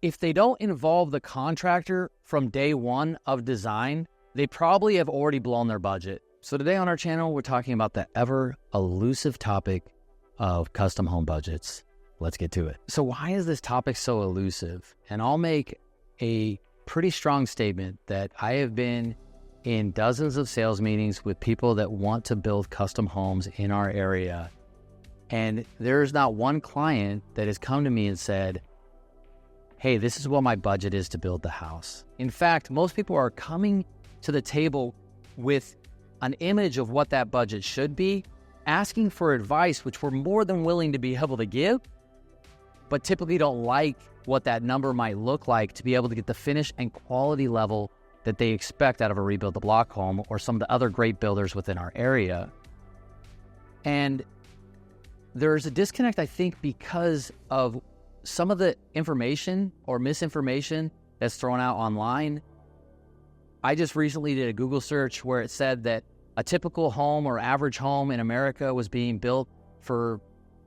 if they don't involve the contractor from day one of design, they probably have already blown their budget. So today on our channel, we're talking about the ever elusive topic of custom home budgets. Let's get to it. So why is this topic so elusive? And I'll make a pretty strong statement that I have been in dozens of sales meetings with people that want to build custom homes in our area. And there's not one client that has come to me and said, hey, this is what my budget is to build the house. In fact, most people are coming to the table with an image of what that budget should be, asking for advice, which we're more than willing to be able to give, but typically don't like what that number might look like to be able to get the finish and quality level that they expect out of a rebuild the block home or some of the other great builders within our area. And there's a disconnect, I think, because of some of the information or misinformation that's thrown out online. I just recently did a Google search where it said that a typical home or average home in America was being built for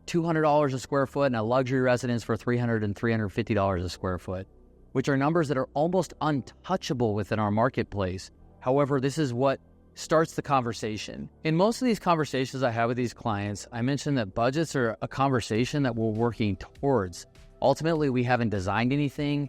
$200 a square foot and a luxury residence for $300 and $350 a square foot, which are numbers that are almost untouchable within our marketplace. However, this is what starts the conversation. In most of these conversations I have with these clients, I mentioned that budgets are a conversation that we're working towards. Ultimately, we haven't designed anything.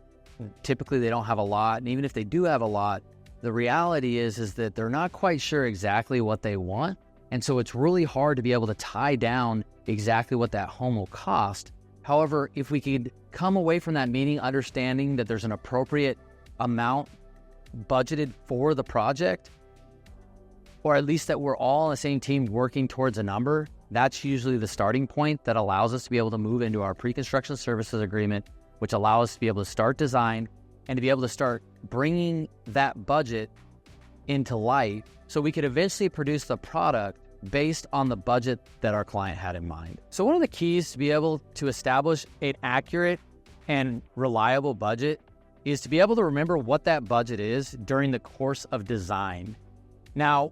Typically, they don't have a lot. And even if they do have a lot, the reality is that they're not quite sure exactly what they want. And so it's really hard to be able to tie down exactly what that home will cost. However, if we could come away from that meeting understanding that there's an appropriate amount budgeted for the project, or at least that we're all on the same team working towards a number, that's usually the starting point that allows us to be able to move into our pre-construction services agreement, which allows us to be able to start design and to be able to start bringing that budget into life so we could eventually produce the product based on the budget that our client had in mind. So one of the keys to be able to establish an accurate and reliable budget is to be able to remember what that budget is during the course of design. Now,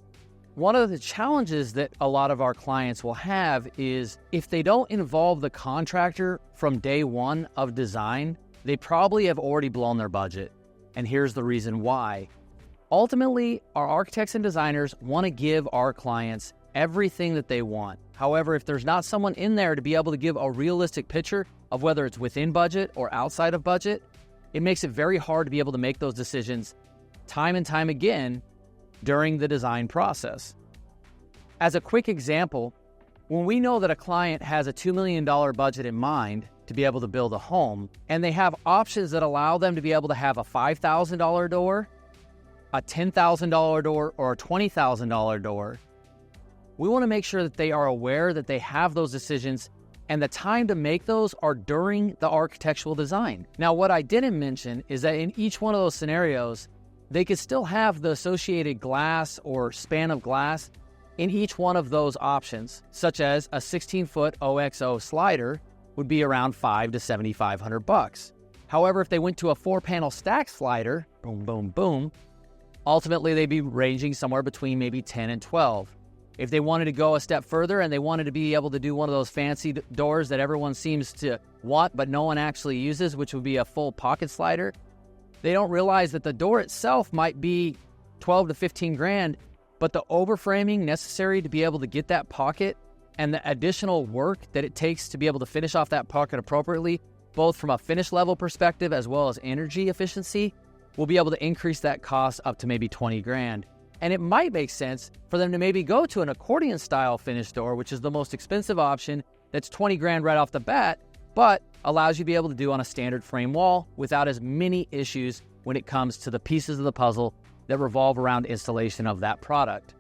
one of the challenges that a lot of our clients will have is if they don't involve the contractor from day one of design, they probably have already blown their budget. And here's the reason why. Ultimately, our architects and designers want to give our clients everything that they want. However, if there's not someone in there to be able to give a realistic picture of whether it's within budget or outside of budget, it makes it very hard to be able to make those decisions time and time again during the design process. As a quick example, when we know that a client has a $2 million budget in mind to be able to build a home, and they have options that allow them to be able to have a $5,000 door, a $10,000 door, or a $20,000 door, we want to make sure that they are aware that they have those decisions and the time to make those are during the architectural design. Now, what I didn't mention is that in each one of those scenarios, they could still have the associated glass or span of glass in each one of those options, such as a 16-foot OXO slider would be around $500 to $7,500. However, if they went to a 4-panel stack slider, boom, boom, boom, ultimately they'd be ranging somewhere between maybe 10 and 12. If they wanted to go a step further and they wanted to be able to do one of those fancy doors that everyone seems to want but no one actually uses, which would be a full pocket slider, they don't realize that the door itself might be 12 to 15 grand, but the overframing necessary to be able to get that pocket and the additional work that it takes to be able to finish off that pocket appropriately, both from a finish level perspective as well as energy efficiency, will be able to increase that cost up to maybe 20 grand. And it might make sense for them to maybe go to an accordion style finish door, which is the most expensive option, that's 20 grand right off the bat, but allows you to be able to do on a standard frame wall without as many issues when it comes to the pieces of the puzzle that revolve around installation of that product.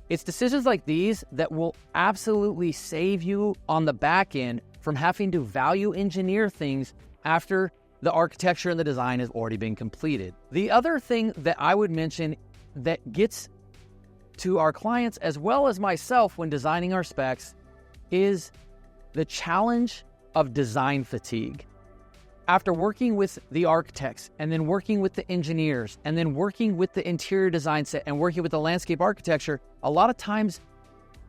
It's decisions like these that will absolutely save you on the back end from having to value engineer things after the architecture and the design has already been completed. The other thing that I would mention that gets to our clients as well as myself when designing our specs is the challenge of design fatigue. After working with the architects and then working with the engineers and then working with the interior design set and working with the landscape architecture, a lot of times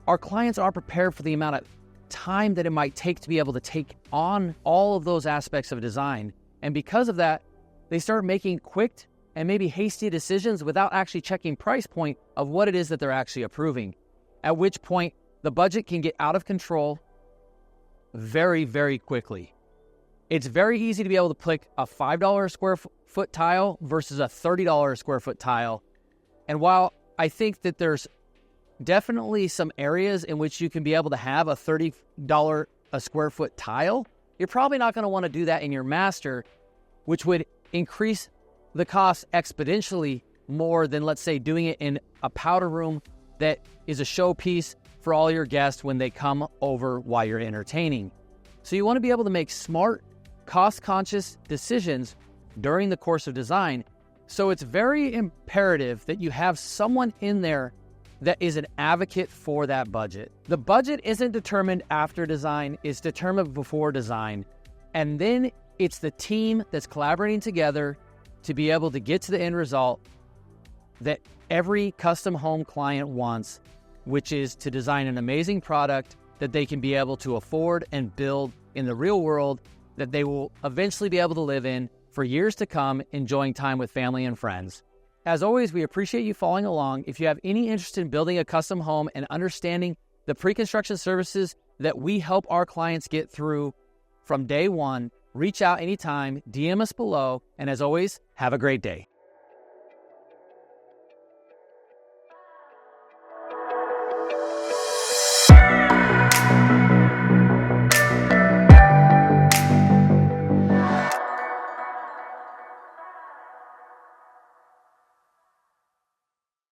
our clients aren't prepared for the amount of time that it might take to be able to take on all of those aspects of design. And because of that, they start making quick and maybe hasty decisions without actually checking price point of what it is that they're actually approving. At which point, the budget can get out of control very, very quickly. It's very easy to be able to pick a $5 square foot tile versus a $30 square foot tile. And while I think that there's definitely some areas in which you can be able to have a $30 a square foot tile, you're probably not going to want to do that in your master, which would increase the cost exponentially more than, let's say, doing it in a powder room that is a showpiece for all your guests when they come over while you're entertaining. So you want to be able to make smart, cost-conscious decisions during the course of design. So it's very imperative that you have someone in there that is an advocate for that budget. The budget isn't determined after design, it's determined before design. And then it's the team that's collaborating together to be able to get to the end result that every custom home client wants, which is to design an amazing product that they can be able to afford and build in the real world that they will eventually be able to live in for years to come, enjoying time with family and friends. As always, we appreciate you following along. If you have any interest in building a custom home and understanding the pre-construction services that we help our clients get through from day one, reach out anytime, DM us below, and as always, have a great day.